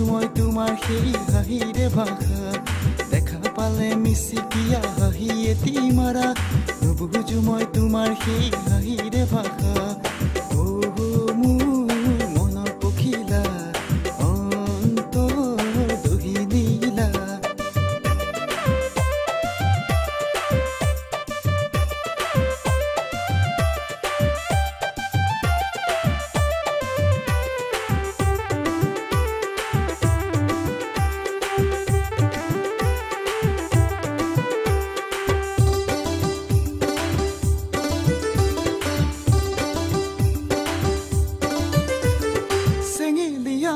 মই তোমাৰ সেই হাঁহিৰে ভাষা দেখা পালে মিচিকিয়া হাঁহি এটি মাৰা নুবুজো মই তোমাৰ সেই হাঁহিৰে ভাষা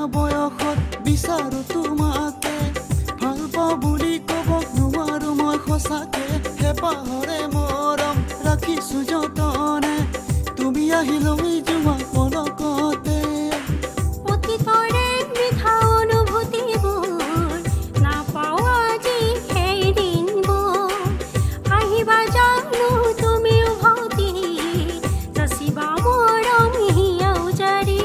বয়সত বিচাৰো তোমাকে ভাল পাওঁ বুলি ক'ব নোৱাৰো মই সঁচাকে হেঁপাহৰে মৰম ৰাখিছো যতনে তুমি আহিলৈ যোৱা পলকতে অতীতৰে মিঠা অনুভূতিবোৰ নাপাওঁ আজি সেই দিনবোৰ আহিবা জানো তুমি উভতি যাচিবা মৰম হিয়াও জাৰি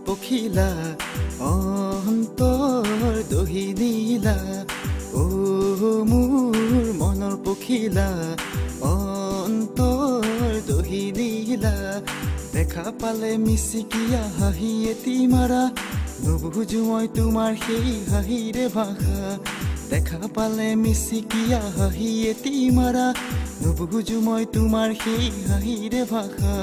পখিলা অন্তৰ দহি নীলা ও মোৰ মনৰ পখিলা অন্তৰ দহি নীলা দেখা পালে মিচিকিয়া হাঁহি এটি মাৰা নুবুজো মই তোমাৰ সেই হাঁহিৰে ভাষা দেখা পালে মিচিকিয়া হাঁহি এটি মাৰা নুবুজো মই তোমাৰ সেই হাঁহিৰে ভাষা